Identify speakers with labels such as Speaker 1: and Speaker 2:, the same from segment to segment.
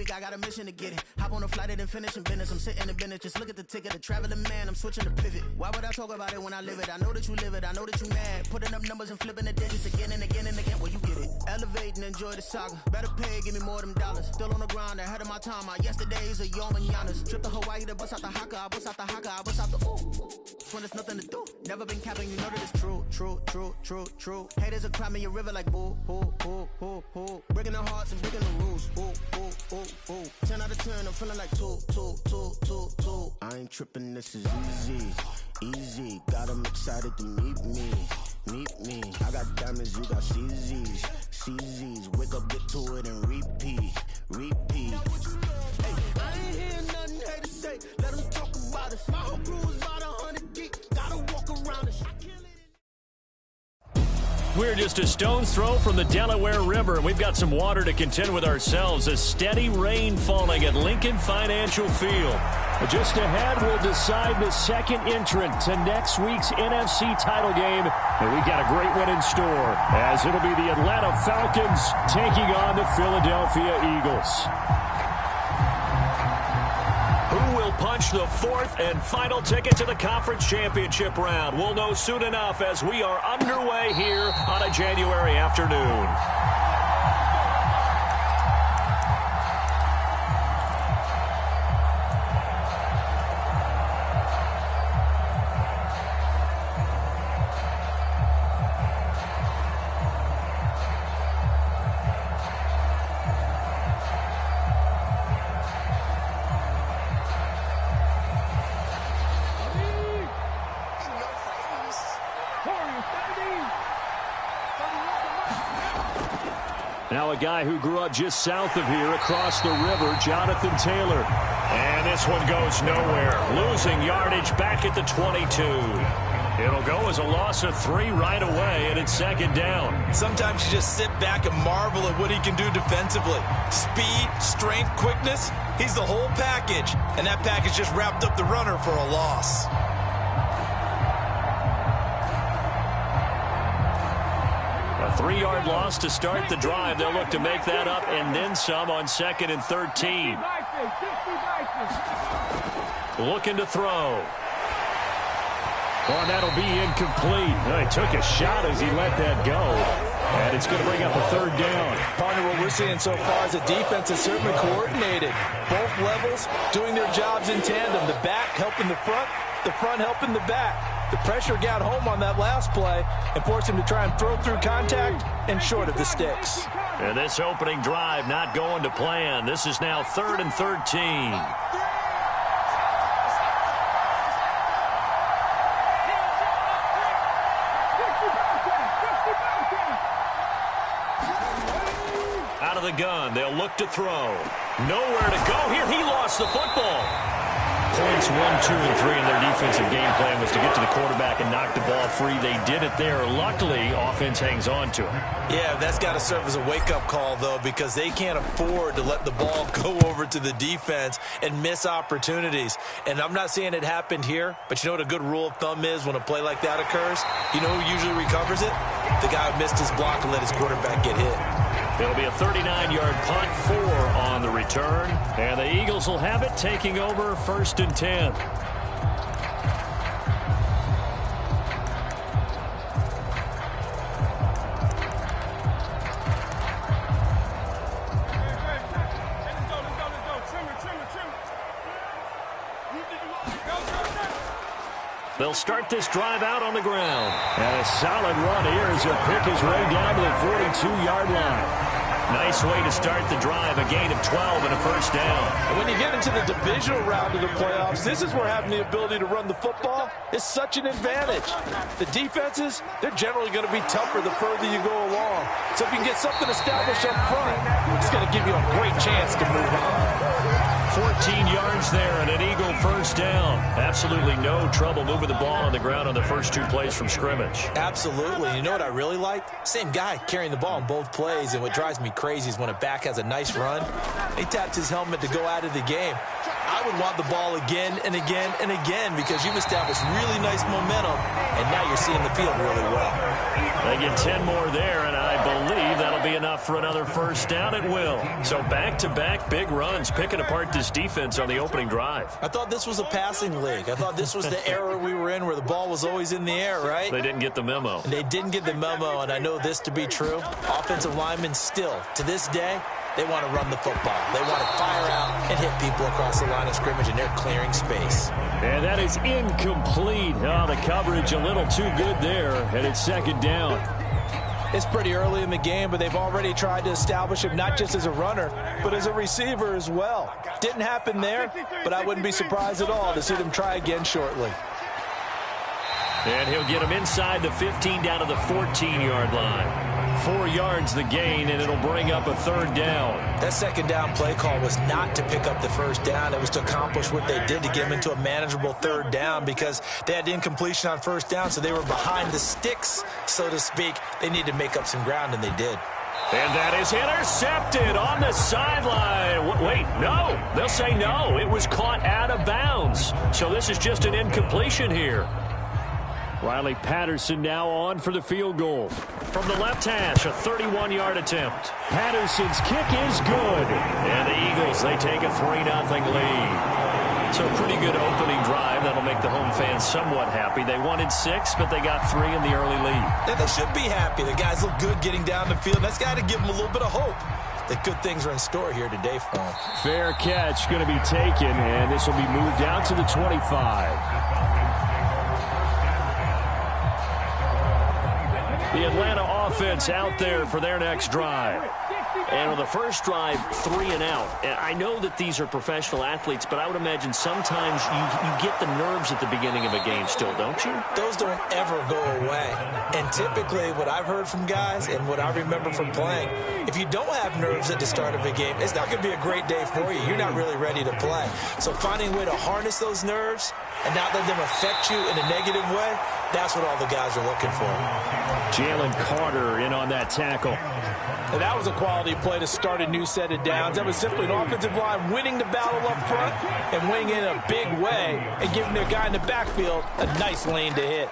Speaker 1: week, I got a mission to get it. Hop on a flight and then finish in business. I'm sitting in business, just look at the ticket. The traveling man, I'm switching to pivot. Why would I talk about it when I live it? I know that you live it, I know that you mad. Putting up numbers and flipping the digits again and again and again. Well, you get it. Elevate and enjoy the saga. Better pay, give me more than dollars. Still on the grind, ahead of my time. My yesterdays are your mananas. Trip to Hawaii to bust out the haka. I bust out the haka, I bust out the ooh. When there's nothing to do. Never been capping, you know that it's true, true, true, true, true. Haters are climbing your river like boo, boo, boo, boo, boo. Breaking the hearts and breaking the rules. Ooh, ooh, ooh, ooh. 10 out of 10, I'm feeling like 2, 2, 2, 2, 2. I ain't tripping, this is easy, easy. Got 'em excited to meet me, meet me. I got diamonds, you got CZs, CZs. Wake up, get to it and repeat, repeat. Hey, I ain't hearing nothing haters say. Let them talk about us. My whole crew is about 100 deep. Gotta walk around us.
Speaker 2: We're just a stone's throw from the Delaware River, and we've got some water to contend with ourselves. A steady rain falling at Lincoln Financial Field. Just ahead, we'll decide the second entrant to next week's NFC title game. And we've got a great one in store, as it'll be the Atlanta Falcons taking on the Philadelphia Eagles. Who will punch the fourth and final ticket to the conference championship round? We'll know soon enough as we are underway here on a January afternoon. Now a guy who grew up just south of here across the river, Jonathan Taylor. And this one goes nowhere. Losing yardage back at the 22. It'll go as a loss of 3 right away, and it's second down.
Speaker 3: Sometimes you just sit back and marvel at what he can do defensively. Speed, strength, quickness, he's the whole package. And that package just wrapped up the runner for a loss.
Speaker 2: A 3-yard loss to start the drive. They'll look to make that up and then some on 2nd and 13. Looking to throw. Oh, that'll be incomplete. Well, he took a shot as he let that go. And it's going to bring up a 3rd down.
Speaker 3: Partner, what we're seeing so far is the defense is certainly coordinated. Both levels doing their jobs in tandem. The back helping the front helping the back. The pressure got home on that last play and forced him to try and throw through contact and short of the sticks.
Speaker 2: And this opening drive not going to plan. This is now 3rd and 13. Out of the gun, they'll look to throw. Nowhere to go here. He lost the football. Points 1, 2, and 3 in their defensive game plan was to get to the quarterback and knock the ball free. They did it there. Luckily, offense hangs on to it.
Speaker 3: Yeah, that's got to serve as a wake-up call, though, because they can't afford to let the ball go over to the defense and miss opportunities. And I'm not saying it happened here, but you know what a good rule of thumb is when a play like that occurs? You know who usually recovers it? The guy who missed his block and let his quarterback get hit.
Speaker 2: It'll be a 39-yard punt, 4 on the return. And the Eagles will have it, taking over 1st and 10. They'll start this drive out on the ground. And a solid run here as he'll pick his way down to the 42-yard line. Nice way to start the drive, a gain of 12 and a 1st down.
Speaker 3: And when you get into the divisional round of the playoffs, this is where having the ability to run the football is such an advantage. The defenses, they're generally going to be tougher the further you go along. So if you can get something established up front, it's going to give you a great chance to move on.
Speaker 2: 14 yards there and an Eagle 1st down. Absolutely no trouble moving the ball on the ground on the first 2 plays from scrimmage.
Speaker 3: Absolutely. You know what I really like? Same guy carrying the ball in both plays, and what drives me crazy is when a back has a nice run, he taps his helmet to go out of the game. I would want the ball again and again and again because you've established really nice momentum, and now you're seeing the field really well.
Speaker 2: They get 10 more there, and I believe that'll be enough for another first down? It will. So back-to-back big runs, picking apart this defense on the opening drive.
Speaker 3: I thought this was a passing league. I thought this was the era we were in where the ball was always in the air, right?
Speaker 2: They didn't get the memo.
Speaker 3: They didn't get the memo, and I know this to be true. Offensive linemen still, to this day, they want to run the football. They want to fire out and hit people across the line of scrimmage, and they're clearing space.
Speaker 2: And that is incomplete. Oh, the coverage a little too good there, and it's second down.
Speaker 3: It's pretty early in the game, but they've already tried to establish him not just as a runner, but as a receiver as well. Didn't happen there, but I wouldn't be surprised at all to see them try again shortly.
Speaker 2: And he'll get him inside the 15 down to the 14-yard line. 4 yards the gain, and it'll bring up a third down.
Speaker 3: That second down play call was not to pick up the first down. It was to accomplish what they did to get him into a manageable third down because they had incompletion on first down, so they were behind the sticks, so to speak. They needed to make up some ground, and they did.
Speaker 2: And that is intercepted on the sideline. Wait, no. They'll say no. It was caught out of bounds. So this is just an incompletion here. Riley Patterson now on for the field goal. From the left hash, a 31-yard attempt. Patterson's kick is good. And the Eagles, they take a 3-0 lead. So a pretty good opening drive. That'll make the home fans somewhat happy. They wanted 6, but they got 3 in the early lead.
Speaker 3: And they should be happy. The guys look good getting down the field. That's got to give them a little bit of hope that good things are in store here today for them.
Speaker 2: Fair catch going to be taken, and this will be moved out to the 25. The Atlanta offense out there for their next drive. And on the first drive, 3 and out. And I know that these are professional athletes, but I would imagine sometimes you get the nerves at the beginning of a game still, don't you?
Speaker 3: Those don't ever go away. And typically what I've heard from guys and what I remember from playing, if you don't have nerves at the start of a game, it's not going to be a great day for you. You're not really ready to play. So finding a way to harness those nerves and not let them affect you in a negative way, that's what all the guys are looking for.
Speaker 2: Jalen Carter in on that tackle.
Speaker 3: And that was a quality play to start a new set of downs. That was simply an offensive line winning the battle up front and winning in a big way and giving their guy in the backfield a nice lane to hit.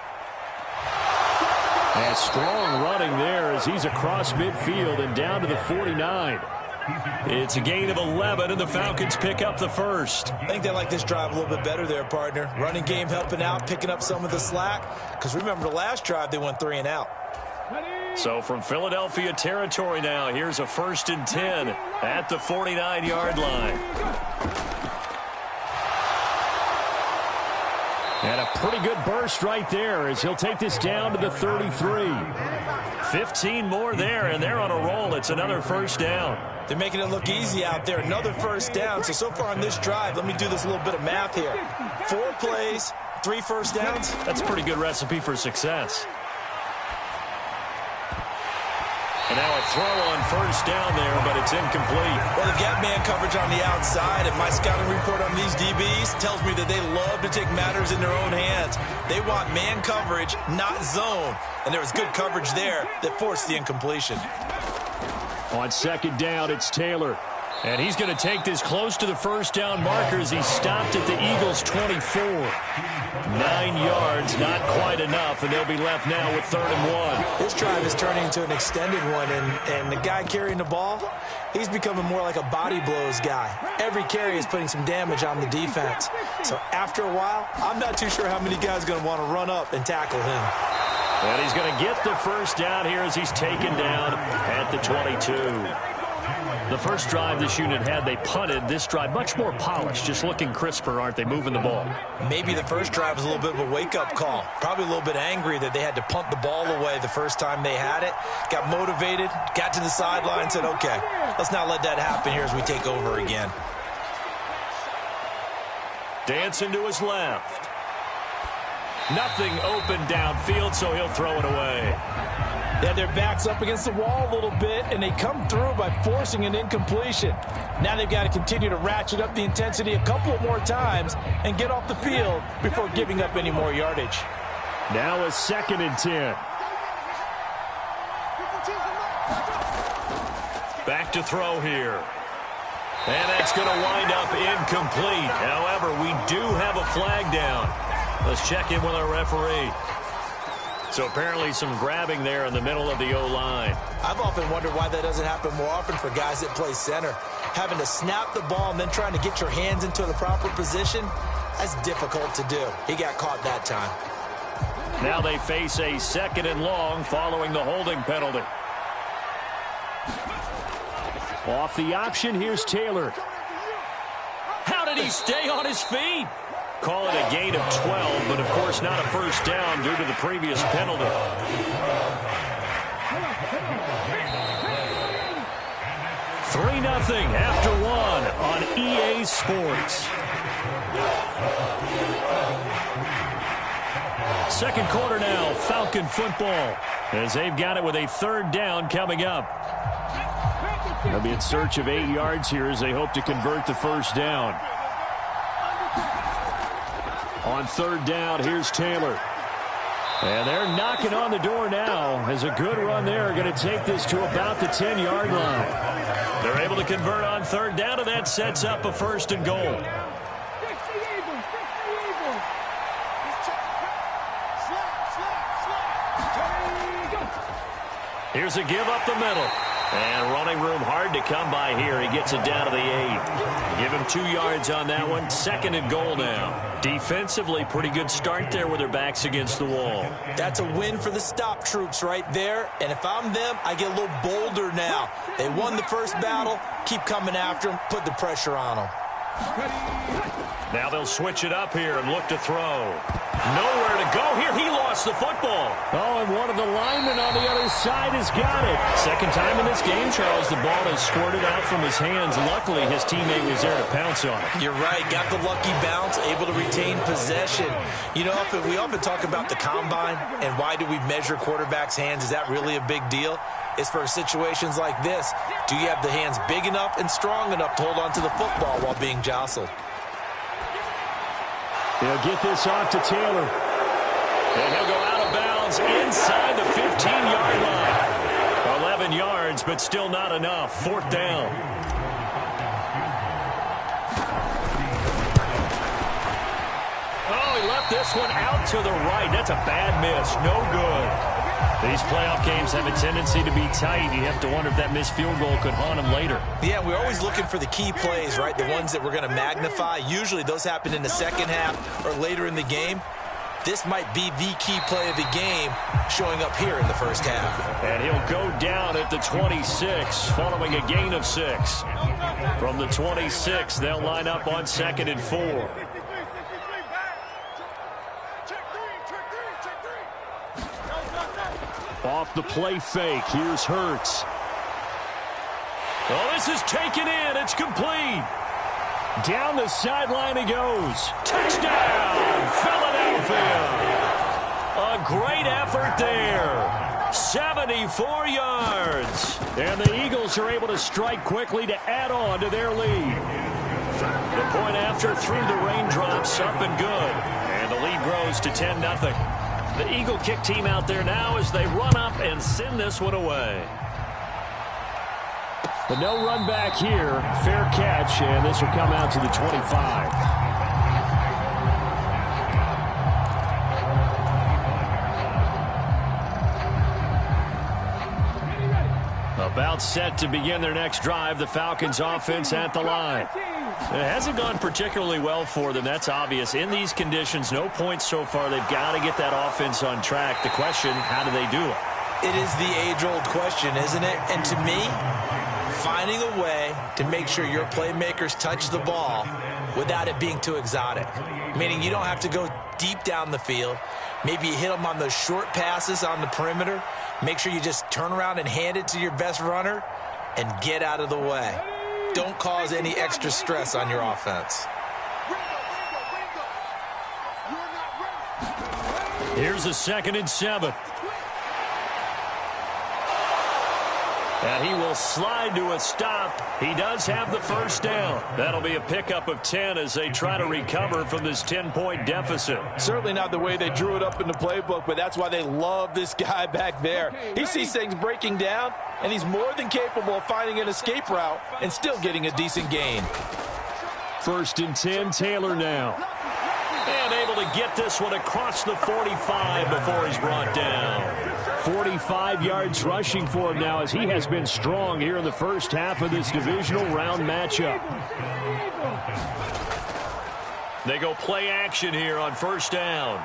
Speaker 2: And strong running there as he's across midfield and down to the 49. It's a gain of 11, and the Falcons pick up the first.
Speaker 3: I think they like this drive a little bit better there, partner. Running game helping out, picking up some of the slack. Because remember, the last drive, they went 3 and out.
Speaker 2: So from Philadelphia territory now, here's a 1st and 10 at the 49-yard line. And a pretty good burst right there as he'll take this down to the 33. 15 more there, and they're on a roll. It's another first down.
Speaker 3: They're making it look easy out there. Another first down. So far on this drive, let me do this little bit of math here. 4 plays, 3 first downs.
Speaker 2: That's a pretty good recipe for success. And now a throw on first down there, but it's incomplete.
Speaker 3: Well, they've got man coverage on the outside, and my scouting report on these DBs tells me that they love to take matters in their own hands. They want man coverage, not zone. And there was good coverage there that forced the incompletion.
Speaker 2: On second down, it's Taylor. And he's going to take this close to the first down marker as he stopped at the Eagles' 24. 9 yards, not quite enough, and they'll be left now with 3rd and 1.
Speaker 3: This drive is turning into an extended one, and the guy carrying the ball, he's becoming more like a body blows guy. Every carry is putting some damage on the defense. So after a while, I'm not too sure how many guys are going to want to run up and tackle him.
Speaker 2: And he's going to get the first down here as he's taken down at the 22. The first drive this unit had, they punted. This drive, much more polished, just looking crisper, aren't they, moving the ball?
Speaker 3: Maybe the first drive was a little bit of a wake-up call. Probably a little bit angry that they had to punt the ball away the first time they had it. Got motivated, got to the sideline, and said, okay, let's not let that happen here as we take over again.
Speaker 2: Dancing to his left. Nothing open downfield, so he'll throw it away.
Speaker 4: They had their backs up against the wall a little bit, and they come through by forcing an incompletion. Now they've got to continue to ratchet up the intensity a couple of more times and get off the field before giving up any more yardage.
Speaker 2: Now a 2nd and 10. Back to throw here. And that's going to wind up incomplete. However, we do have a flag down. Let's check in with our referee. So apparently some grabbing there in the middle of the O-line.
Speaker 3: I've often wondered why that doesn't happen more often for guys that play center. Having to snap the ball and then trying to get your hands into the proper position, that's difficult to do. He got caught that time.
Speaker 2: Now they face a 2nd and long following the holding penalty. Off the option, here's Taylor. How did he stay on his feet? Call it a gain of 12, but of course not a first down due to the previous penalty. 3-0 after 1 on EA Sports. Second quarter now, Falcon football, as they've got it with a 3rd down coming up. They'll be in search of 8 yards here as they hope to convert the first down. On 3rd down, here's Taylor. And they're knocking on the door now as a good run there. Going to take this to about the 10-yard line. They're able to convert on 3rd down, and that sets up a 1st and goal. Here's a give up the middle. And running room hard to come by here. He gets it down to the 8. Give him 2 yards on that one. 2nd and goal now. Defensively, pretty good start there with their backs against the wall.
Speaker 3: That's a win for the stop troops right there. And if I'm them, I get a little bolder now. They won the first battle. Keep coming after them. Put the pressure on them.
Speaker 2: Now they'll switch it up here and look to throw. Nowhere to go here. He lost the football. Oh, and one of the linemen on the other side has got it. Second time in this game, Charles, the ball has squirted out from his hands. Luckily, his teammate was there to pounce on it.
Speaker 3: You're right. Got the lucky bounce, able to retain possession. You know, we often talk about the combine and why do we measure quarterbacks' hands. Is that really a big deal? It's for situations like this. Do you have the hands big enough and strong enough to hold on to the football while being jostled?
Speaker 2: They'll get this off to Taylor. And he'll go out of bounds inside the 15-yard line. 11 yards, but still not enough. 4th down. Oh, he left this one out to the right. That's a bad miss. No good. These playoff games have a tendency to be tight. You have to wonder if that missed field goal could haunt him later.
Speaker 3: Yeah, we're always looking for the key plays, right? The ones that we're going to magnify. Usually those happen in the second half or later in the game. This might be the key play of the game showing up here in the first half.
Speaker 2: And he'll go down at the 26 following a gain of 6. From the 26, they'll line up on 2nd and 4. Off the play fake, here's Hurts. Oh, this is taken in. It's complete. Down the sideline he goes. Touchdown, Philadelphia. A great effort there. 74 yards. And the Eagles are able to strike quickly to add on to their lead. The point after through the raindrops, up and good. And the lead grows to 10-0. The Eagle kick team out there now as they run up and send this one away. But no run back here. Fair catch, and this will come out to the 25. About set to begin their next drive. The Falcons offense at the line. It hasn't gone particularly well for them. That's obvious. In these conditions, no points so far. They've got to get that offense on track. The question, how do they do it?
Speaker 3: It is the age-old question, isn't it? And to me, finding a way to make sure your playmakers touch the ball without it being too exotic. Meaning you don't have to go deep down the field. Maybe you hit them on those short passes on the perimeter. Make sure you just turn around and hand it to your best runner and get out of the way. Don't cause any extra stress on your offense.
Speaker 2: Here's a 2nd and 7. And he will slide to a stop. He does have the first down. That'll be a pickup of 10 as they try to recover from this 10-point deficit.
Speaker 4: Certainly not the way they drew it up in the playbook, but that's why they love this guy back there. He sees things breaking down, and he's more than capable of finding an escape route and still getting a decent gain.
Speaker 2: 1st and 10, Taylor now. And able to get this one across the 45 before he's brought down. 45 yards rushing for him now as he has been strong here in the first half of this divisional round matchup. They go play action here on first down.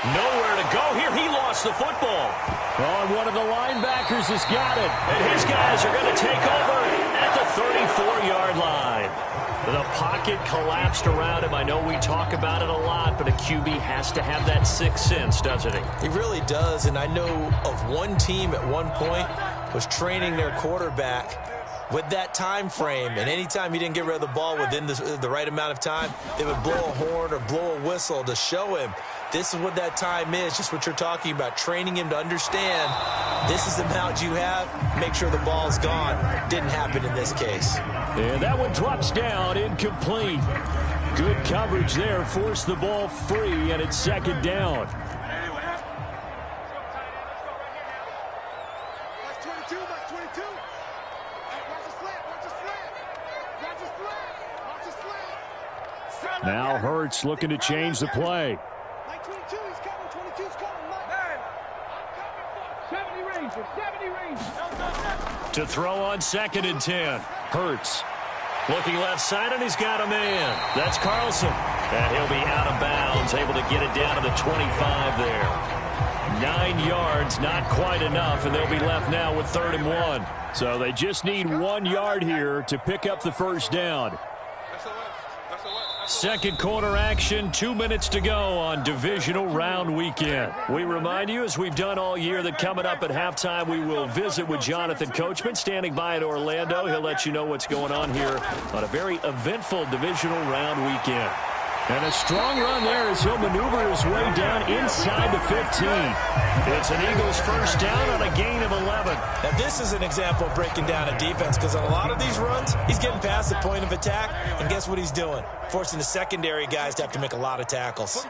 Speaker 2: Nowhere to go here. He lost the football. Oh, and one of the linebackers has got it. And his guys are going to take over at the 34-yard line. The pocket collapsed around him. I know we talk about it a lot, but a QB has to have that sixth sense, doesn't he?
Speaker 3: He really does, and I know of one team at one point was training their quarterback with that time frame, and anytime he didn't get rid of the ball within the right amount of time, they would blow a horn or blow a whistle to show him this is what that time is, just what you're talking about, training him to understand this is the amount you have, make sure the ball's gone. Didn't happen in this case.
Speaker 2: And that one drops down, incomplete. Good coverage there, forced the ball free, and it's second down. Now Hurts looking to change the play. To throw on 2nd and 10. Hurts looking left side, and he's got a man. That's Carlson. And he'll be out of bounds, able to get it down to the 25 there. 9 yards, not quite enough, and they'll be left now with 3rd and 1. So they just need 1 yard here to pick up the first down. Second quarter action, 2 minutes to go on divisional round weekend. We remind you, as we've done all year, that coming up at halftime, we will visit with Jonathan Coachman, standing by in Orlando. He'll let you know what's going on here on a very eventful divisional round weekend. And a strong run there as he'll maneuver his way down inside the 15. It's an Eagles first down on a gain of 11.
Speaker 3: Now this is an example of breaking down a defense, because on a lot of these runs, he's getting past the point of attack, and guess what he's doing? Forcing the secondary guys to have to make a lot of tackles.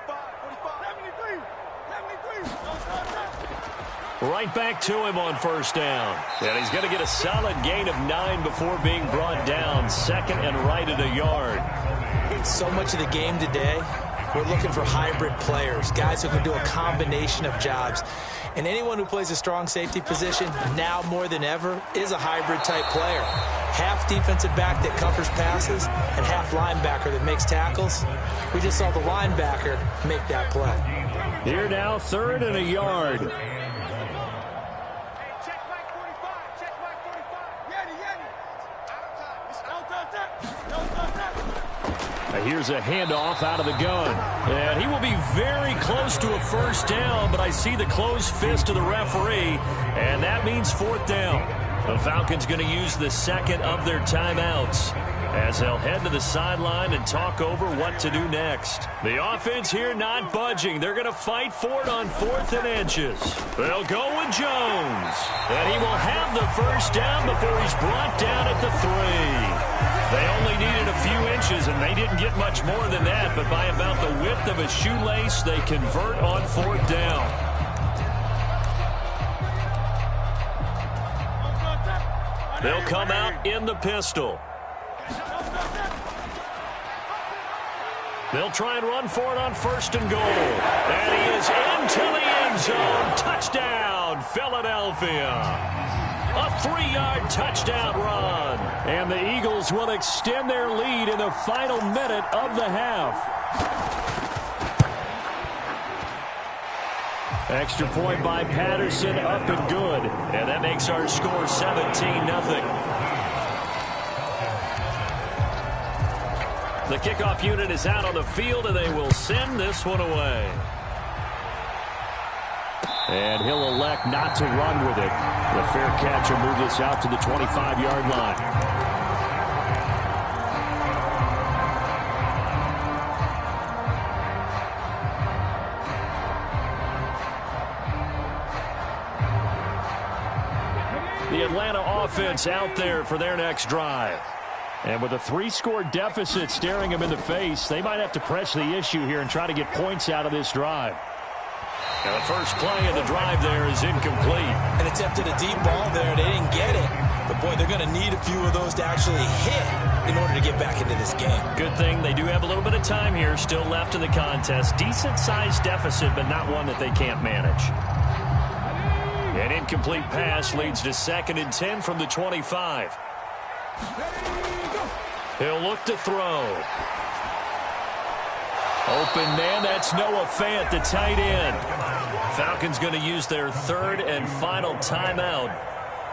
Speaker 2: Right back to him on first down. And he's going to get a solid gain of 9 before being brought down. Second and right at a yard.
Speaker 3: So much of the game today, we're looking for hybrid players, guys who can do a combination of jobs. And anyone who plays a strong safety position, now more than ever, is a hybrid type player. Half defensive back that covers passes and half linebacker that makes tackles. We just saw the linebacker make that play.
Speaker 2: Here now, 3rd and a yard. Here's a handoff out of the gun. And he will be very close to a first down, but I see the closed fist of the referee, and that means 4th down. The Falcons going to use the second of their timeouts as they'll head to the sideline and talk over what to do next. The offense here not budging. They're going to fight for it on 4th and inches. They'll go with Jones. And he will have the first down before he's brought down at the 3. They only needed a few inches, and they didn't get much more than that, but by about the width of a shoelace, they convert on 4th down. They'll come out in the pistol. They'll try and run for it on 1st and goal. And he is into the end zone. Touchdown, Philadelphia. A 3-yard touchdown run. And the Eagles will extend their lead in the final minute of the half. Extra point by Patterson, up and good. And that makes our score 17-0. The kickoff unit is out on the field, and they will send this one away. And he'll elect not to run with it. The fair catch will move this out to the 25-yard line. The Atlanta offense out there for their next drive. And with a 3-score deficit staring them in the face, they might have to press the issue here and try to get points out of this drive. And the first play of the drive there is incomplete.
Speaker 3: And attempted a deep ball there. They didn't get it. But, boy, they're going to need a few of those to actually hit in order to get back into this game.
Speaker 2: Good thing they do have a little bit of time here still left in the contest. Decent-sized deficit, but not one that they can't manage. An incomplete pass leads to 2nd and 10 from the 25. He'll look to throw. Open man, that's Noah Fant, the tight end. Falcons going to use their 3rd and final timeout,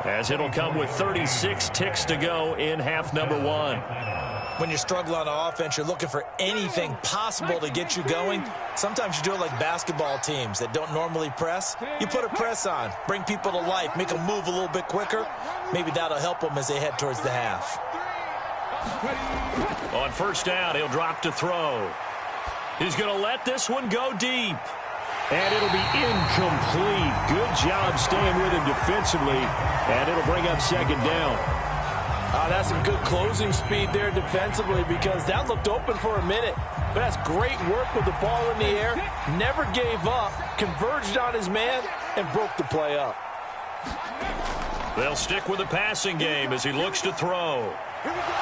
Speaker 2: as it'll come with 36 ticks to go in half number 1.
Speaker 3: When you're struggling on offense, you're looking for anything possible to get you going. Sometimes you do it like basketball teams that don't normally press. You put a press on, bring people to life, make them move a little bit quicker. Maybe that'll help them as they head towards the half.
Speaker 2: On 1st down, he'll drop to throw. He's going to let this one go deep. And it'll be incomplete. Good job staying with him defensively. And it'll bring up 2nd down.
Speaker 4: That's some good closing speed there defensively, because that looked open for a minute. But that's great work with the ball in the air. Never gave up. Converged on his man and broke the play up.
Speaker 2: They'll stick with the passing game as he looks to throw.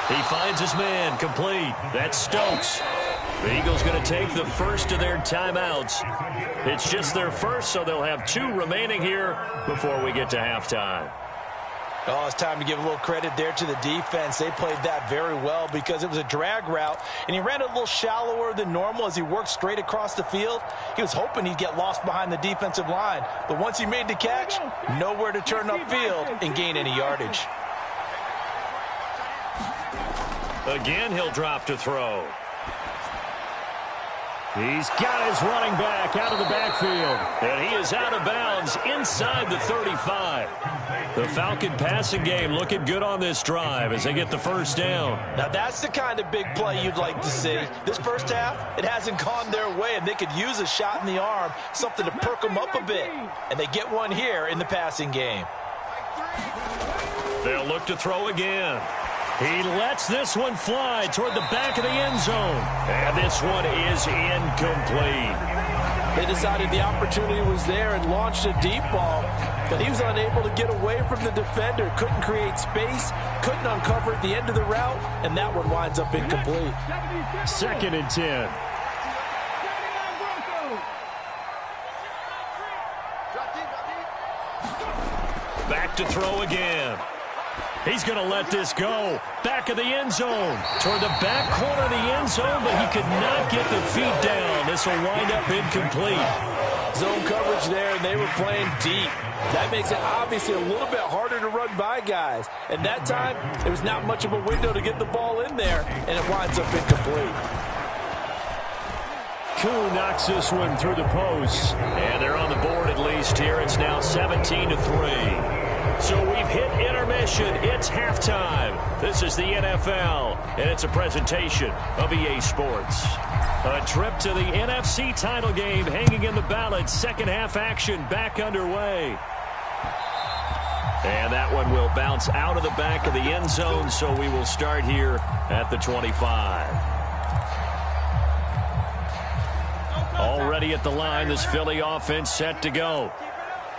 Speaker 2: He finds his man complete. That's Stokes. The Eagles going to take the first of their timeouts. It's just their first, so they'll have 2 remaining here before we get to halftime.
Speaker 3: Oh, it's time to give a little credit there to the defense. They played that very well because it was a drag route, and he ran a little shallower than normal as he worked straight across the field. He was hoping he'd get lost behind the defensive line, but once he made the catch, nowhere to turn upfield and gain any yardage.
Speaker 2: Again, he'll drop to throw. He's got his running back out of the backfield, and he is out of bounds inside the 35. The Falcon passing game looking good on this drive as they get the 1st down.
Speaker 4: Now that's the kind of big play you'd like to see. This first half, it hasn't gone their way, and they could use a shot in the arm, something to perk them up a bit. And they get one here in the passing game.
Speaker 2: They'll look to throw again. He lets this one fly toward the back of the end zone. And this one is incomplete.
Speaker 4: They decided the opportunity was there and launched a deep ball, but he was unable to get away from the defender. Couldn't create space, couldn't uncover at the end of the route, and that one winds up incomplete.
Speaker 2: 2nd and 10. Back to throw again. He's going to let this go. Back of the end zone. Toward the back corner of the end zone, but he could not get the feet down. This will wind up incomplete.
Speaker 4: Zone coverage there, and they were playing deep. That makes it obviously a little bit harder to run by guys. And that time, there was not much of a window to get the ball in there, and it winds up incomplete.
Speaker 2: Koo knocks this one through the post. And they're on the board at least here. It's now 17-3. So we've hit intermission. It's halftime. This is the NFL, and it's a presentation of EA Sports. A trip to the NFC title game hanging in the balance. 2nd half action back underway. And that one will bounce out of the back of the end zone, so we will start here at the 25. Already at the line, this Philly offense set to go.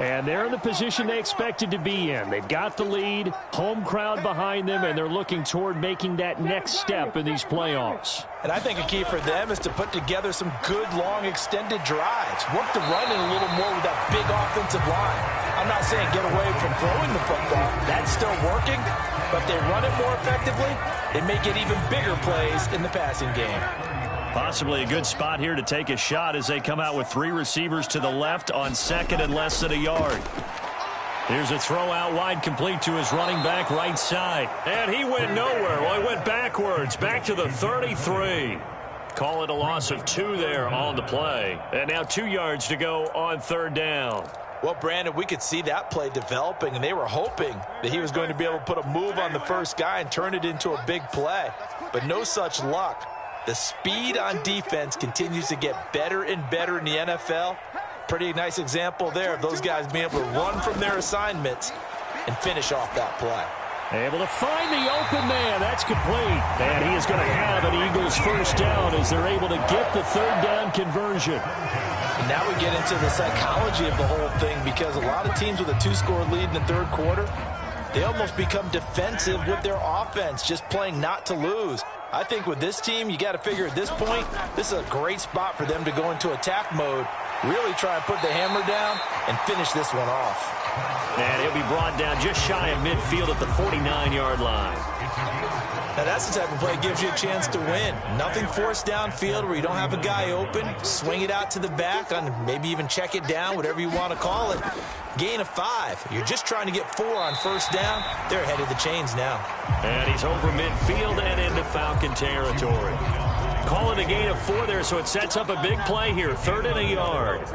Speaker 2: And they're in the position they expected to be in. They've got the lead, home crowd behind them, and they're looking toward making that next step in these playoffs.
Speaker 4: And I think a key for them is to put together some good, long, extended drives. Work the run in a little more with that big offensive line. I'm not saying get away from throwing the football. That's still working. But if they run it more effectively, they may get even bigger plays in the passing game.
Speaker 2: Possibly a good spot here to take a shot as they come out with 3 receivers to the left on 2nd and less than a yard. Here's a throw out wide, complete to his running back right side. And he went nowhere. Well, he went backwards, back to the 33. Call it a loss of 2 there on the play. And now 2 yards to go on 3rd down.
Speaker 4: Well, Brandon, we could see that play developing, and they were hoping that he was going to be able to put a move on the first guy and turn it into a big play. But no such luck. The speed on defense continues to get better and better in the NFL. Pretty nice example there of those guys being able to run from their assignments and finish off that play.
Speaker 2: Able to find the open man. That's complete. And he is going to have an Eagles 1st down as they're able to get the 3rd down conversion.
Speaker 4: And now we get into the psychology of the whole thing, because a lot of teams with a 2-score lead in the 3rd quarter,
Speaker 3: they almost become defensive with their offense, just playing not to lose. I think with this team, you got to figure at this point, this is a great spot for them to go into attack mode, really try and put the hammer down and finish this one off.
Speaker 2: And he'll be brought down just shy of midfield at the 49-yard line.
Speaker 3: Now, that's the type of play that gives you a chance to win. Nothing forced downfield where you don't have a guy open. Swing it out to the back, on maybe even check it down, whatever you want to call it. Gain of 5. You're just trying to get 4 on first down. They're ahead of the chains now.
Speaker 2: And he's over midfield and into Falcon territory. Call it a gain of 4 there, so it sets up a big play here. 3rd and a yard.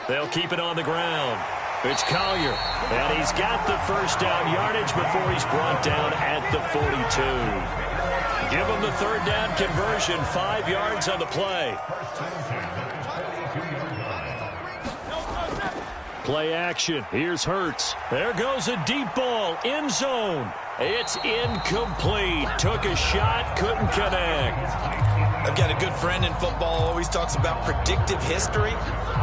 Speaker 2: They'll keep it on the ground. It's Collier, and he's got the first down yardage before he's brought down at the 42. Give him the 3rd down conversion, 5 yards on the play. Play action. Here's Hurts. There goes a deep ball, end zone. It's incomplete. Took a shot, couldn't connect.
Speaker 3: I've got a good friend in football, always talks about predictive history.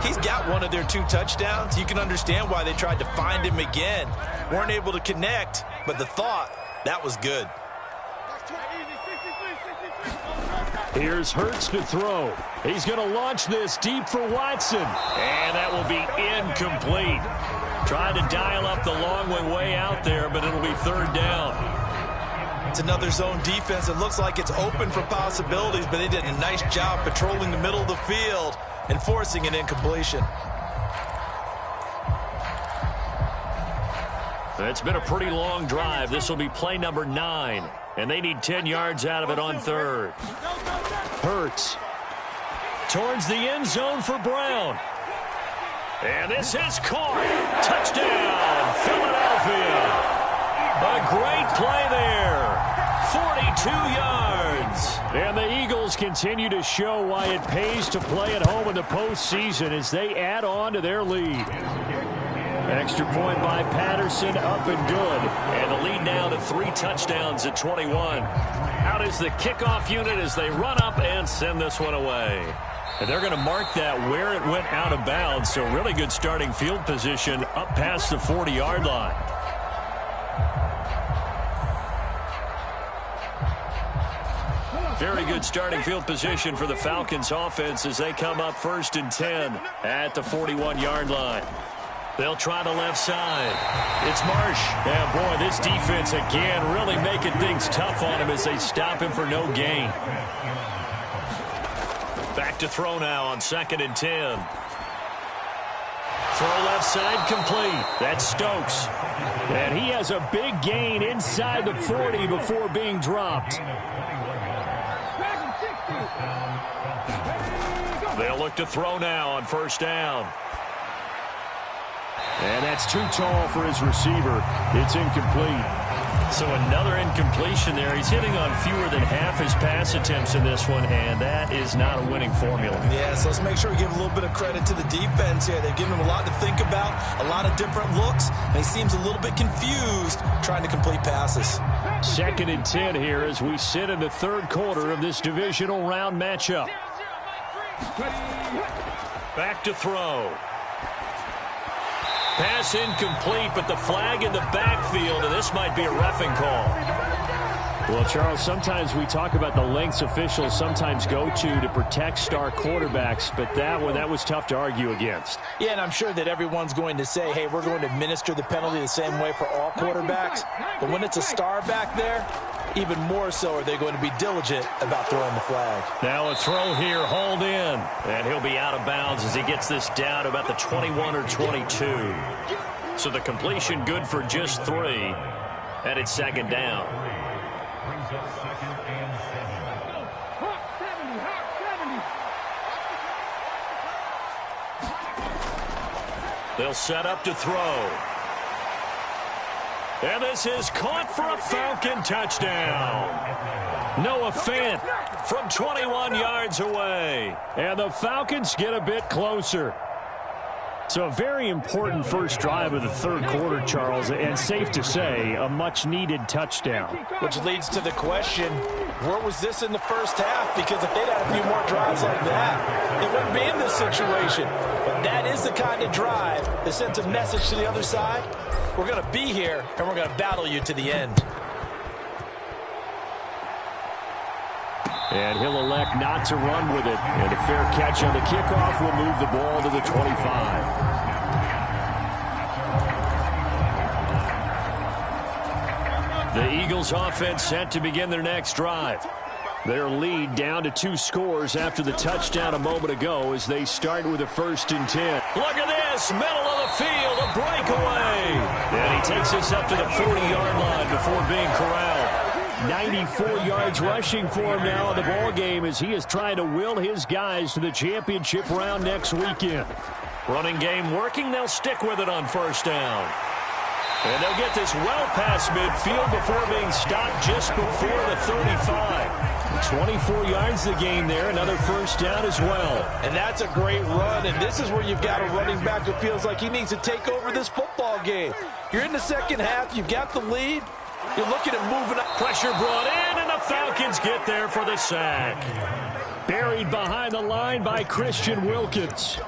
Speaker 3: He's got one of their 2 touchdowns. You can understand why they tried to find him again. Weren't able to connect, but the thought, that was good.
Speaker 2: Here's Hurts to throw. He's going to launch this deep for Watson. And that will be incomplete. Tried to dial up the long way out there, but it'll be 3rd down.
Speaker 3: It's another zone defense. It looks like it's open for possibilities, but they did a nice job patrolling the middle of the field and forcing an incompletion.
Speaker 2: It's been a pretty long drive. This will be play number 9, and they need 10 yards out of it on 3rd. Hurts towards the end zone for Brown. And this is caught. Touchdown, Philadelphia. A great play there. 42 yards. And the Eagles continue to show why it pays to play at home in the postseason as they add on to their lead. Extra point by Patterson, up and good. And the lead now to 3 touchdowns at 21. Out is the kickoff unit as they run up and send this one away. And they're going to mark that where it went out of bounds. So really good starting field position up past the 40-yard line. Very good starting field position for the Falcons offense as they come up 1st and 10 at the 41-yard line. They'll try the left side. It's Marsh. Yeah, boy, this defense again really making things tough on him as they stop him for no gain. Back to throw now on 2nd and 10. Throw left side complete. That's Stokes. And he has a big gain inside the 40 before being dropped. They'll look to throw now on 1st down. And that's too tall for his receiver. It's incomplete. So another incompletion there. He's hitting on fewer than half his pass attempts in this one, and that is not a winning formula.
Speaker 3: Yeah, so let's make sure we give a little bit of credit to the defense here. They've given him a lot to think about, a lot of different looks, and he seems a little bit confused trying to complete passes.
Speaker 2: 2nd and 10 here as we sit in the 3rd quarter of this divisional round matchup. Back to throw. Pass incomplete, but the flag in the backfield, and this might be a roughing call. Well, Charles, sometimes we talk about the lengths officials sometimes go to protect star quarterbacks, but that was tough to argue against.
Speaker 3: Yeah, and I'm sure that everyone's going to say, hey, we're going to administer the penalty the same way for all quarterbacks. But when it's a star back there, even more so are they going to be diligent about throwing the flag.
Speaker 2: Now a throw here, hauled in. And he'll be out of bounds as he gets this down about the 21 or 22. So the completion good for just 3. And it's 2nd down. They'll set up to throw. And this is caught for a Falcon touchdown. Noah Fant from 21 yards away. And the Falcons get a bit closer. So a very important first drive of the 3rd quarter, Charles, and safe to say, a much-needed touchdown.
Speaker 3: Which leads to the question,
Speaker 4: Where was this in the first half? Because if they'd had a few more drives like that, it wouldn't be in this situation. But that is the kind of drive that sends a message to the other side. We're going to be here, and we're going to battle you to the end.
Speaker 2: And he'll elect not to run with it. And a fair catch on the kickoff will move the ball to the 25. The Eagles offense set to begin their next drive. Their lead down to 2 scores after the touchdown a moment ago as they start with a 1st and 10. Look at this, middle of the field, a breakaway. And he takes us up to the 40-yard line before being corralled. 94 yards rushing for him now in the ball game as he is trying to will his guys to the championship round next weekend. Running game working, they'll stick with it on 1st down. And they'll get this well past midfield before being stopped just before the 35. 24 yards the gain there, another 1st down as well.
Speaker 4: And that's a great run, and this is where you've got a running back who feels like he needs to take over this football game. You're in the second half, you've got the lead, you're looking at moving up.
Speaker 2: Pressure brought in, and the Falcons get there for the sack. Buried behind the line by Christian Wilkins.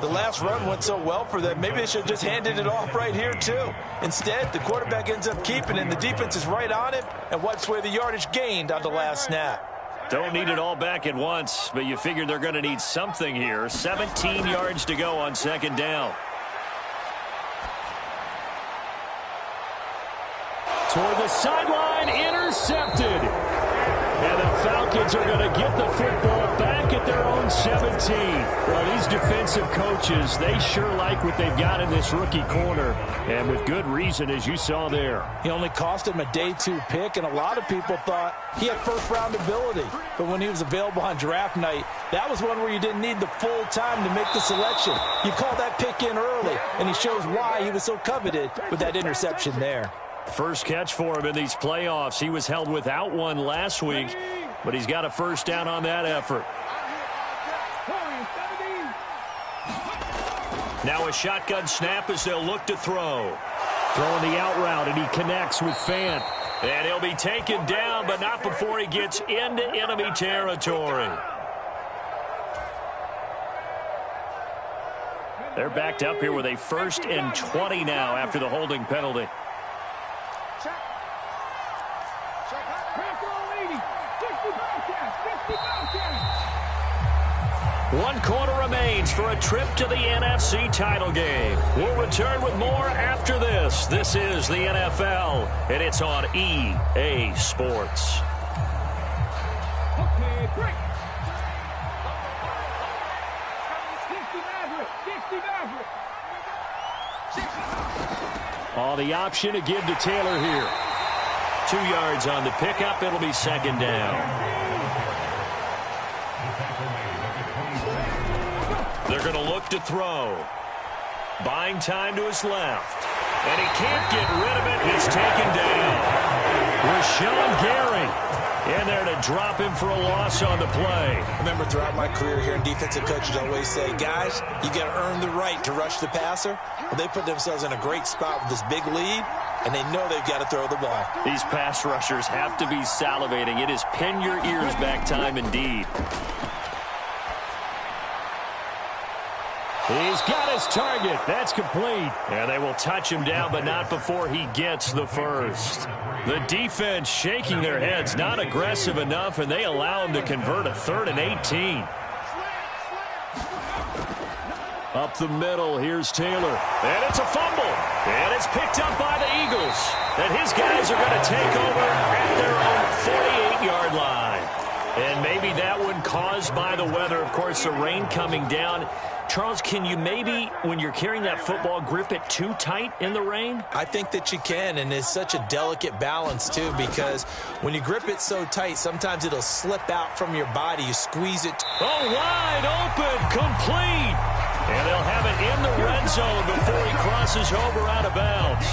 Speaker 4: The last run went so well for them, maybe they should have just handed it off right here too. Instead, the quarterback ends up keeping it, and the defense is right on him and wipes away the yardage gained on the last snap.
Speaker 2: Don't need it all back at once, but you figure they're going to need something here. 17 yards to go on 2nd down. Toward the sideline, intercepted. And the Falcons are going to get the football back at their own 17. Well, these defensive coaches, they sure like what they've got in this rookie corner. And with good reason, as you saw there.
Speaker 4: He only cost him a day 2 pick, and a lot of people thought he had 1st-round ability. But when he was available on draft night, that was one where you didn't need the full time to make the selection. You called that pick in early, and he shows why he was so coveted with that interception there.
Speaker 2: First catch for him in these playoffs. He was held without one last week, but he's got a 1st down on that effort. Now a shotgun snap as they'll look to throw. Throwing the out route, and he connects with Fant. And he'll be taken down, but not before he gets into enemy territory. They're backed up here with a 1st and 20 now after the holding penalty. One quarter remains for a trip to the NFC title game. We'll return with more after this. This is the NFL, and it's on EA Sports.
Speaker 5: Okay, break.
Speaker 2: Oh, the option to give to Taylor here. 2 yards on the pickup. It'll be 2nd down. They're going to look to throw. Buying time to his left. And he can't get rid of it. He's taken down. Rashawn Gary in there to drop him for a loss on the play.
Speaker 3: I remember throughout my career here, defensive coaches always say, guys, you got to earn the right to rush the passer. Well, they put themselves in a great spot with this big lead, and they know they've got to throw the ball.
Speaker 2: These pass rushers have to be salivating. It is pin your ears back time indeed. He's got his target. That's complete. And they will touch him down, but not before he gets the 1st. The defense shaking their heads, not aggressive enough, and they allow him to convert a 3rd and 18. Up the middle, here's Taylor. And it's a fumble. And it's picked up by the Eagles. And his guys are going to take over at their own 48-yard line. And maybe that one caused by the weather. Of course, the rain coming down. Charles, can you maybe, when you're carrying that football, grip it too tight in the rain?
Speaker 3: I think that you can, and it's such a delicate balance, too, because when you grip it so tight, sometimes it'll slip out from your body. You squeeze it.
Speaker 2: Oh, wide open, complete. And they'll have it in the red zone before he crosses over out of bounds.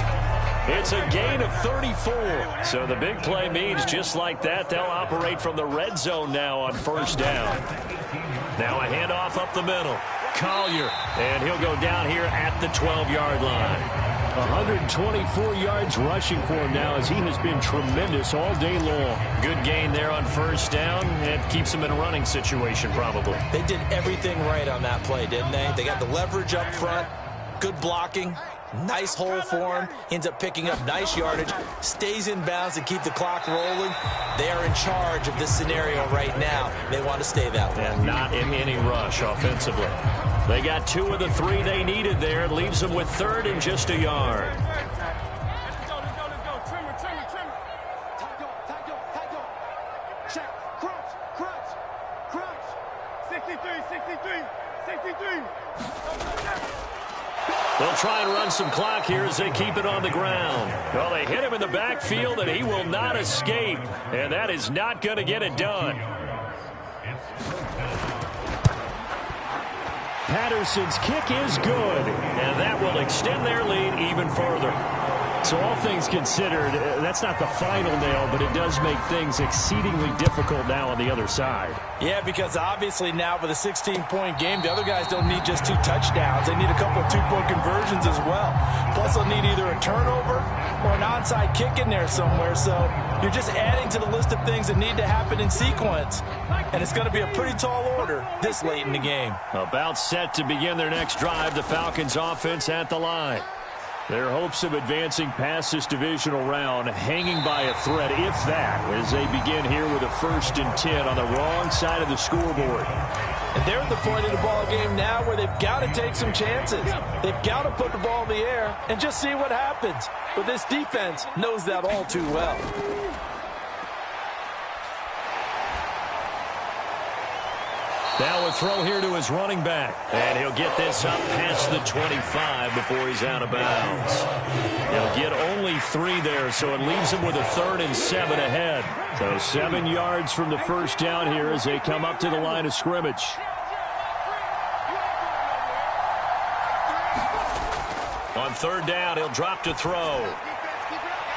Speaker 2: It's a gain of 34. So the big play means just like that, they'll operate from the red zone now on 1st down. Now a handoff up the middle. Collier, and he'll go down here at the 12-yard line. 124 yards rushing for him now as he has been tremendous all day long.
Speaker 5: Good gain there on first down. It keeps him in a running situation probably.
Speaker 3: They did everything right on that play, didn't they? They got the leverage up front, good blocking, nice hole for him, ends up picking up nice yardage, stays in bounds to keep the clock rolling. They are in charge of this scenario right now. They want to stay that way.
Speaker 2: And not in any rush offensively. They got 2 of the 3 they needed there. It leaves them with 3rd and just a yard.
Speaker 6: Let's go. Trimmer. Check. Crunch. 63.
Speaker 2: They'll try and run some clock here as they keep it on the ground. Well, they hit him in the backfield, and he will not escape. And that is not going to get it done. Patterson's kick is good, and that will extend their lead even further. So all things considered, that's not the final nail, but it does make things exceedingly difficult now on the other side.
Speaker 4: Yeah, because obviously now with a 16-point game, the other guys don't need just 2 touchdowns. They need a couple of 2-point conversions as well. Plus, they'll need either a turnover or an onside kick in there somewhere. So you're just adding to the list of things that need to happen in sequence. And it's going to be a pretty tall order this late in the game.
Speaker 2: About set to begin their next drive, the Falcons offense at the line. Their hopes of advancing past this divisional round hanging by a thread, if that, as they begin here with a 1st and 10 on the wrong side of the scoreboard.
Speaker 4: And they're at the point of the ball game now where they've got to take some chances. They've got to put the ball in the air and just see what happens. But this defense knows that all too well.
Speaker 2: Now a throw here to his running back. And he'll get this up past the 25 before he's out of bounds. He'll get only 3 there, so it leaves him with a 3rd and 7 ahead. So 7 yards from the first down here as they come up to the line of scrimmage. On 3rd down, he'll drop to throw.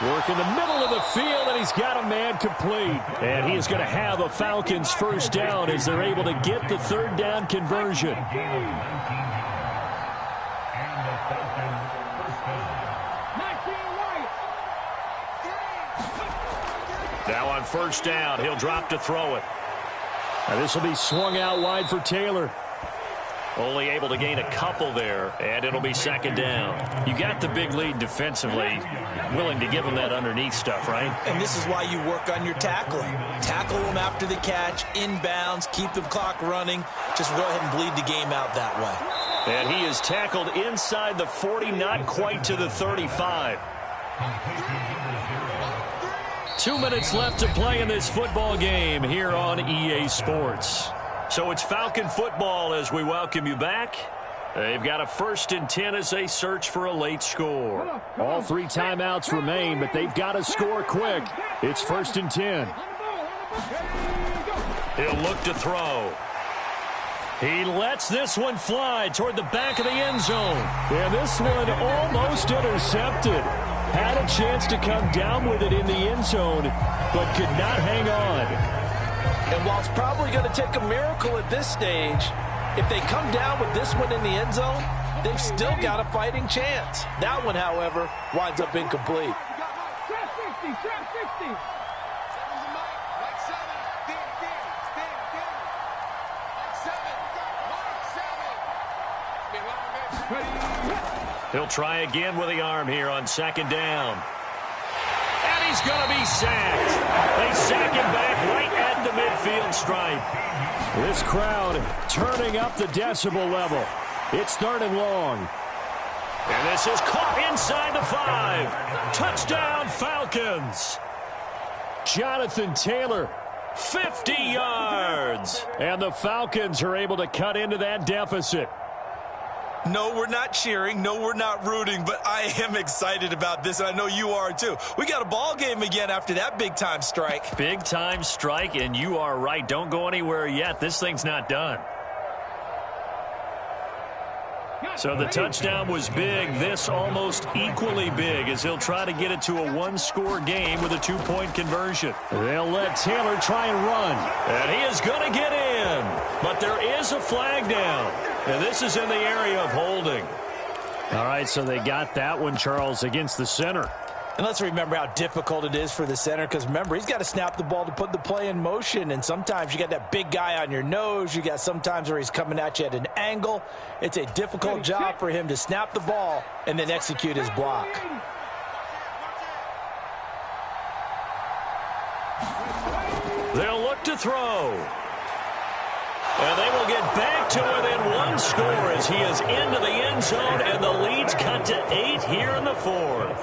Speaker 2: Work in the middle of the field, and he's got a man complete. And he is going to have a Falcons first down as they're able to get the 3rd down conversion. Now on first down, he'll drop to throw it. Now this will be swung out wide for Taylor. Only able to gain a couple there, and it'll be 2nd down. You got the big lead defensively, willing to give them that underneath stuff, right?
Speaker 3: And this is why you work on your tackling. Tackle them after the catch, inbounds, keep the clock running. Just go ahead and bleed the game out that way.
Speaker 2: And he is tackled inside the 40, not quite to the 35. 2 minutes left to play in this football game here on EA Sports. So it's Falcon football as we welcome you back. They've got a 1st and 10 as they search for a late score. All 3 timeouts remain, but they've got to score quick. It's 1st and 10. He'll look to throw. He lets this one fly toward the back of the end zone. And this one almost intercepted. Had a chance to come down with it in the end zone, but could not hang on.
Speaker 4: And while it's probably going to take a miracle at this stage, if they come down with this one in the end zone, they've still got a fighting chance. That one, however, winds up incomplete.
Speaker 2: He'll try again with the arm here on 2nd down. And he's going to be sacked. They sack him back right at the midfield stripe. This crowd turning up the decibel level. It's 3rd and long. And this is caught inside the 5. Touchdown, Falcons. Jonathan Taylor, 50 yards. And the Falcons are able to cut into that deficit.
Speaker 3: No, we're not cheering. No, we're not rooting, but I am excited about this, and I know you are too. We got a ball game again after that big-time strike.
Speaker 2: Big-time strike, and you are right. Don't go anywhere yet. This thing's not done. So the touchdown was big. This almost equally big as he'll try to get it to a 1-score game with a 2-point conversion. They'll let Taylor try and run. And he is going to get in. But there is a flag down. And this is in the area of holding. All right, so they got that one, Charles, against the center.
Speaker 4: And let's remember how difficult it is for the center, because remember, he's got to snap the ball to put the play in motion, and sometimes you got that big guy on your nose. You got sometimes where he's coming at you at an angle. It's a difficult job for him to snap the ball and then execute his block.
Speaker 2: They'll look to throw. And they will get back to within one score as he is into the end zone, and the lead's cut to 8 here in the fourth.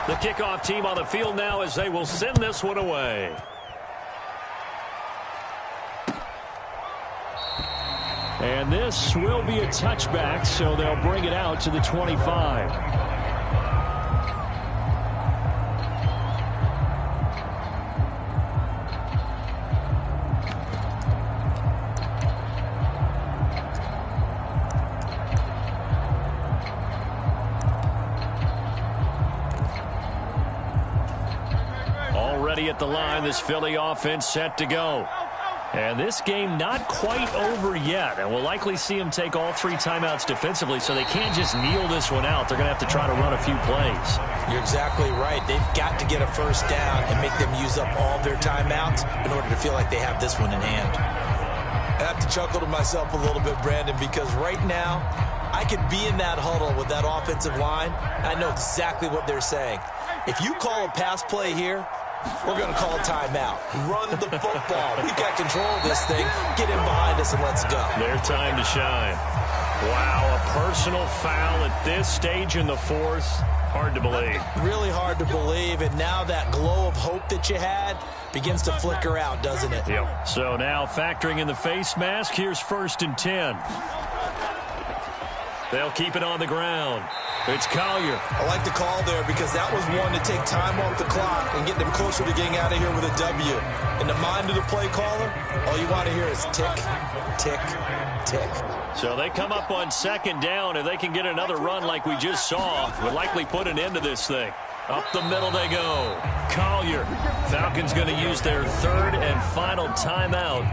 Speaker 2: The kickoff team on the field now as they will send this one away. And this will be a touchback, so they'll bring it out to the 25. Already at the line, this Philly offense set to go. And this game not quite over yet, and we'll likely see them take all 3 timeouts defensively, so they can't just kneel this one out. They're going to have to try to run a few plays.
Speaker 3: You're exactly right. They've got to get a first down and make them use up all their timeouts in order to feel like they have this one in hand. I have to chuckle to myself a little bit, Brandon, because right now I could be in that huddle with that offensive line. I know exactly what they're saying. If you call a pass play here, we're going to call a timeout. Run the football. We've got control of this thing. Get in behind us and let's go.
Speaker 2: Their time to shine. Wow, a personal foul at this stage in the fourth. Hard to believe.
Speaker 3: Really hard to believe, and now that glow of hope that you had begins to flicker out, doesn't it?
Speaker 2: Yep. So now factoring in the face mask, here's 1st and 10. They'll keep it on the ground. It's Collier.
Speaker 3: I like the call there because that was one to take time off the clock and get them closer to getting out of here with a W. In the mind of the play caller, all you want to hear is tick, tick, tick.
Speaker 2: So they come up on 2nd down. If they can get another run like we just saw, would likely put an end to this thing. Up the middle they go. Collier. Falcons going to use their 3rd and final timeout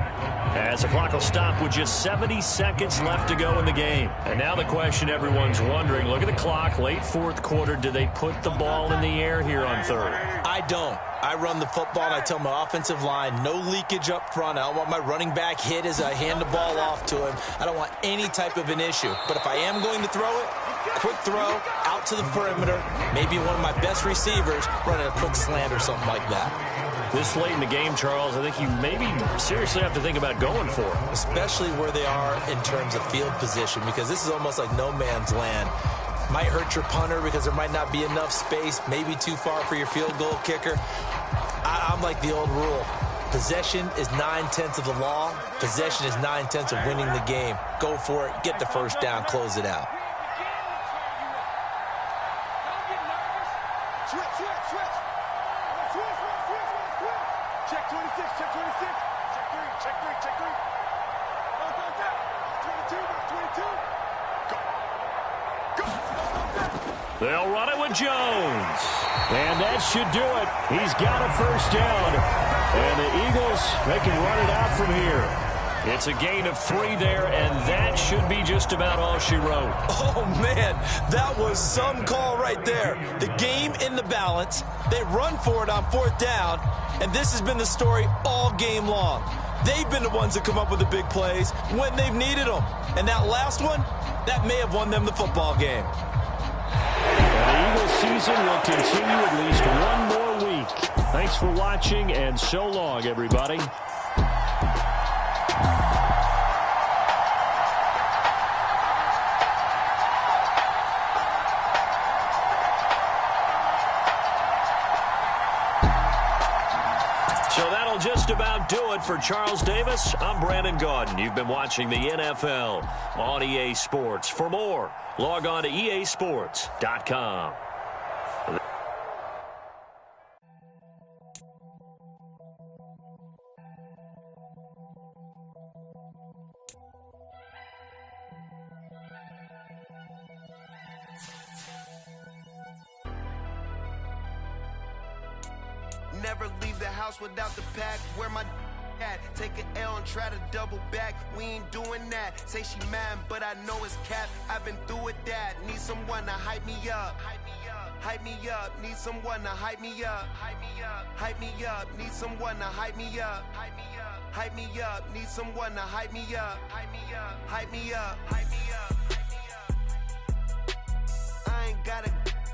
Speaker 2: as the clock will stop with just 70 seconds left to go in the game. And now the question everyone's wondering, look at the clock, late 4th quarter, do they put the ball in the air here on 3rd?
Speaker 3: I don't. I run the football and I tell my offensive line, no leakage up front. I don't want my running back hit as I hand the ball off to him. I don't want any type of an issue. But if I am going to throw it, quick throw, out to the perimeter, maybe one of my best receivers running a quick slant or something like that.
Speaker 2: This late in the game, Charles, I think you maybe seriously have to think about going for it.
Speaker 3: Especially where they are in terms of field position, because this is almost like no man's land. Might hurt your punter because there might not be enough space, maybe too far for your field goal kicker. I'm like the old rule. Possession is 9/10 of the law. Possession is 9/10 of winning the game. Go for it. Get the first down. Close it out.
Speaker 6: Check 26, check 26. Check 3, check 3, check 3. Go, 22, 22.
Speaker 2: They'll run it with Jones. And that should do it. He's got a first down. And the Eagles, they can run it out from here. It's a gain of 3 there, and that should be just about all she wrote.
Speaker 3: Oh, man, that was some call right there. The game in the balance. They run for it on 4th down, and this has been the story all game long. They've been the ones that come up with the big plays when they've needed them. And that last one, that may have won them the football game.
Speaker 2: And the Eagles season will continue at least 1 more week. Thanks for watching, and so long, everybody. So that'll just about do it for Charles Davis. I'm Brandon Gaudin. You've been watching the NFL on EA Sports. For more, log on to easports.com.
Speaker 1: Never leave the house without the pack. Where my
Speaker 7: Take an L and try to double back. We ain't doing that. Say she mad, but I know it's cap. I've been through with that. Need someone to hype me up. Hype me up. Need someone to hype me up. Hype me up. Need someone to hype me up. Hype me up. Need someone to hype me up. Hype me up. Hype me up. Hype me up. I ain't got it,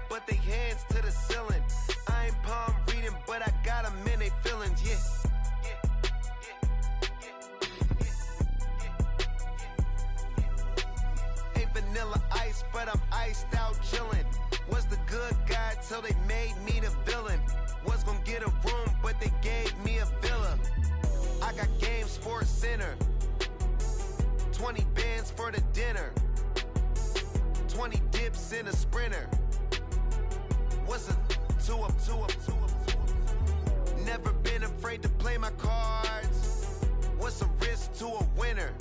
Speaker 7: but they hands to the ceiling. I ain't palm reading, but I got them in they feelings. Yeah. Vanilla ice, but I'm iced out chillin'. Was the good guy till they made me the villain. Was gonna get a room, but they gave me a villa. I got Game Sports Center. 20 bands for the dinner. 20 dips in a sprinter. What's a two up? Never been afraid to play my cards. What's a risk to a winner?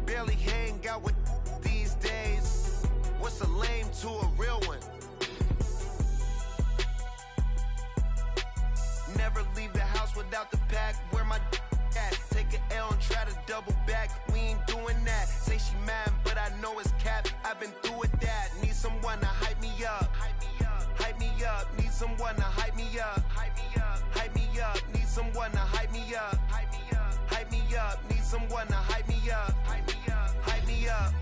Speaker 7: Barely hang out with these days. What's a lame to a real one? Never leave the house without the pack. Where my at? Take an L and try to double back. We ain't doing that. Say she mad, but I know it's cap. I've been through with that. Need someone to hype me up. Hype me up. Need someone to hype me up. Hype me up. Need someone to hype me up. Hype me up. Need someone to hype me up. Hype me up. Hype me up.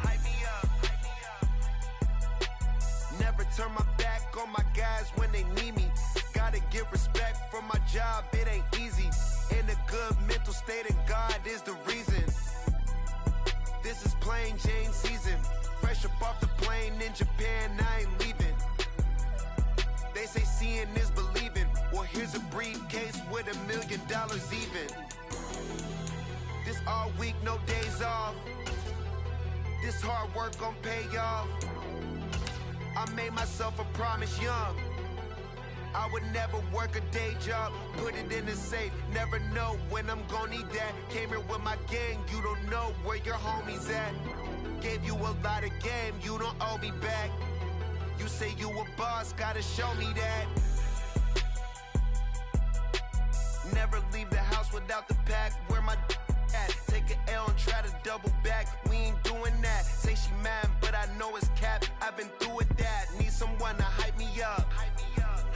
Speaker 7: Never turn my back on my guys when they need me. Gotta get respect from my job, it ain't easy. In a good mental state and God is the reason. This is plain Jane season. Fresh up off the plane in Japan, I ain't leaving. They say seeing is believing. Well, here's a briefcase with $1 million even. This all week, no days off. This hard work gon' pay off. I made myself a promise young. I would never work a day job, put it in the safe. Never know when I'm gon' need that. Came here with my gang, you don't know where your homies at. Gave you a lot of game, you don't owe me back. You say you a boss, gotta show me that. Never leave the house without the pack. Where my at? Take an L and try to double back. We ain't doing that. Say she mad, but I know it's cap. I've been through with that. Need someone to hype me up.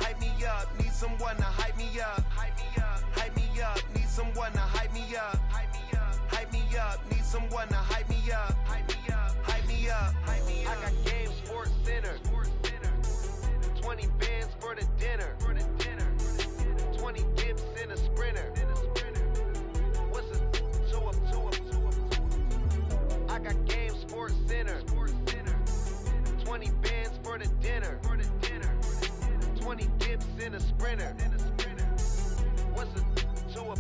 Speaker 7: Hype me up. Need someone to hype me up. Hype me up. Need someone to hype me up. Hype me up. Need someone to hype me up. Hype me up. I got Game Sports Center. 20 bands for the dinner. 20 dips in a sprinter. What's a two up? I got Game Sports Center. 20 bands for the dinner. 20 dips in a sprinter. What's a two up?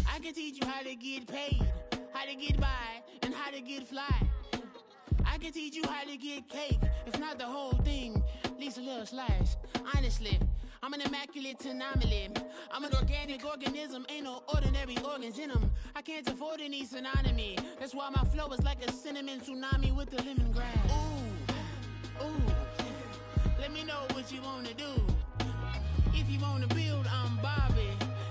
Speaker 8: I can teach you how to get paid, how to get by, and how to get fly. I can teach you how to get cake, if not the whole thing, at least a little slice. Honestly, I'm an immaculate anomaly. I'm an organic organism, ain't no ordinary organs in them. I can't afford any synonymy. That's why my flow is like a cinnamon tsunami with the lemongrass. Ooh, let me know what you wanna do. If you wanna build, I'm Bobby.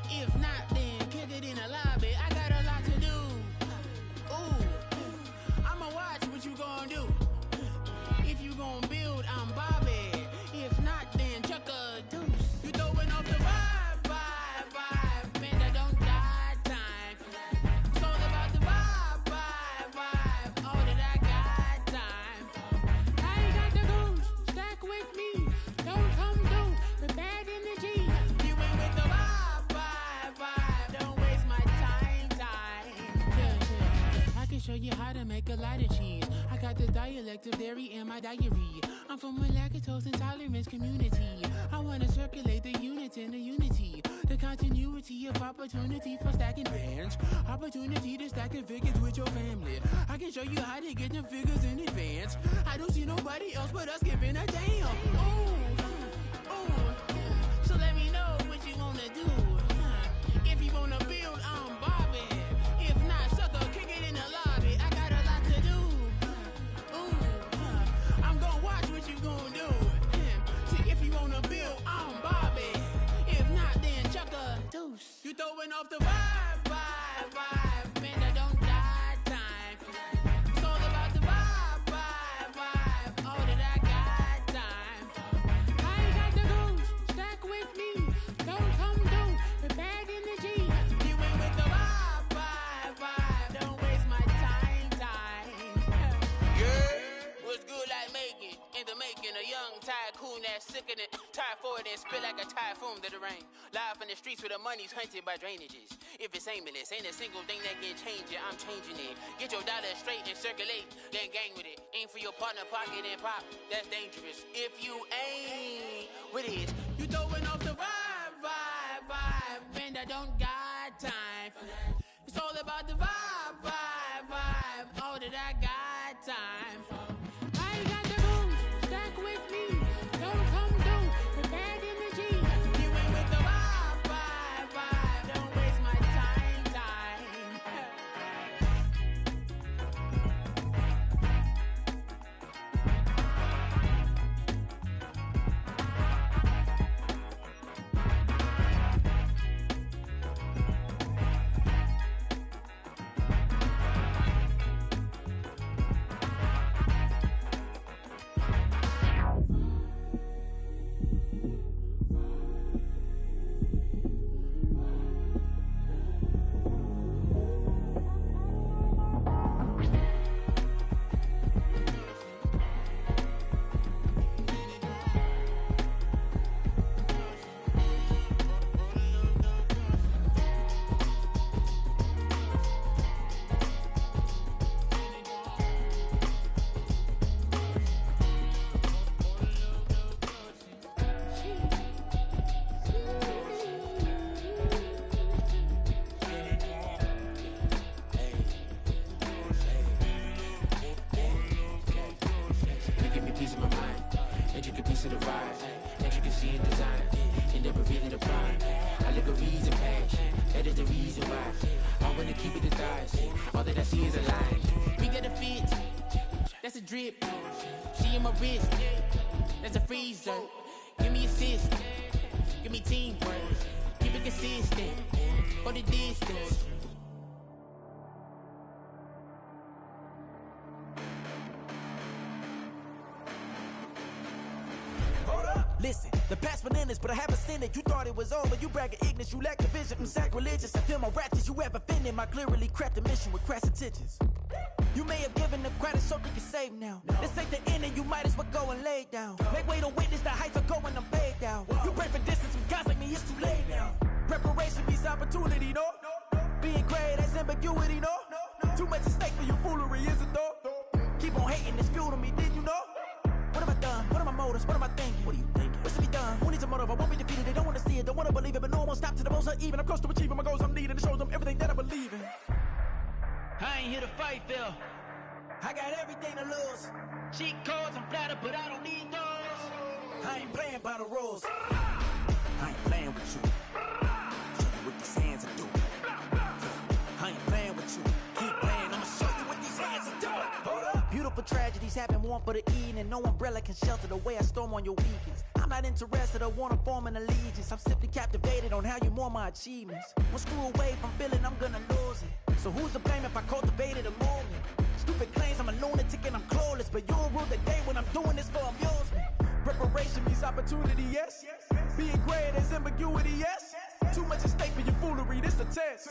Speaker 8: If not, then kick it in the lobby. I got a lot to do. Ooh, I'ma watch what you gonna do. If you gonna build, I'm Bobby. If not, then chuck a deuce. You throwing off the vibe. Man, I don't die time. It's all about the vibe. All that I got time. I ain't got the goose. Stack with me. Don't come through with bad energy. You ain't with the vibe. Don't waste my time. Yeah. I can show you how to make a lot of cheese. I got the dialect of dairy in my diary. I'm from a lactose intolerance community. I wanna circulate the units in the unity. The continuity of opportunity for stacking bands. Opportunity to stack the figures with your family. I can show you how to get the figures in advance. I don't see nobody else but us giving a damn. So let me know what you wanna do. If you wanna build, I'm Bobby. If not, sucker, kick it in the lobby. I got a lot to do. I'm gonna watch what you gonna do. See, if you wanna build, I'm Bobby. If not, then chuck a deuce. You throwing off the vibe, man, that don't die time. It's all about the vibe, all that I got time. I ain't got the goose, stack with me. Don't come through with bad energy. You ain't with the vibe, don't waste my time. Yeah, what's good like making, in the making, a young tycoon that's sick in it. Tie forward and spit like a typhoon to the rain. Live in the streets where the money's hunted by drainages. If it's aimless, ain't a single thing that can change it, I'm changing it. Get your dollar straight and circulate, then gang with it. Aim for your partner, pocket and pop, that's dangerous. If you ain't with it, you throwing off the vibe, man, I don't got time. It's all about the vibe, all that I got time. I ain't got the goons, stack with me. Don't come through with bad energy. You ain't with the vibe, don't waste my time. That's a drip. She in my wrist. That's a freezer. Give me assist. Give me teamwork. Keep it consistent. For the distance.
Speaker 9: Listen, the past bananas, but I haven't seen it. You thought it was over, you bragging ignorance, you lack the vision. I'm sacrilegious, I feel my ratchets, you have offended my clearly crafted mission with crass intentions. You may have given the credit so you can save now. This ain't the end and you might as well go and lay down. Make way to witness the heights are going, I'm paid down. You pray for distance with guys like me, it's too late now. Preparation means opportunity, no? Being great, that's ambiguity, no? Too much at stake for your foolery, is it though? Keep on hating, it's fuel to me, did you know? What have I done? What are my motives? What am I thinking? What are you thinking? What's to be done? Who needs a motive? I won't be defeated. They don't want to see it, don't want to believe it, but no one won't stop to the most uneven. I'm close to achieving my goals. I'm needing to show them everything that I believe in.
Speaker 10: I ain't here to fight, Phil.
Speaker 9: I got everything to lose.
Speaker 10: Cheat codes, I'm flattered, but I don't need those.
Speaker 9: I ain't playing by the rules. I ain't playing with you. Show you what these hands are doing. I ain't playing with you. Keep playing, I'ma show you what these hands are doing. Hold up. Beautiful tragedies happen, one for the evening, and no umbrella can shelter the way I storm on your weekends. I'm not interested or wanna form an allegiance. I'm simply captivated on how you more my achievements. One screw away from feeling I'm gonna lose it. So who's to blame if I cultivated a moment? Stupid claims I'm a lunatic and I'm clueless, but you'll rule the day when I'm doing this for amusement. Preparation means opportunity, yes. Being great is ambiguity, yes. Too much at stake for your foolery, this a test.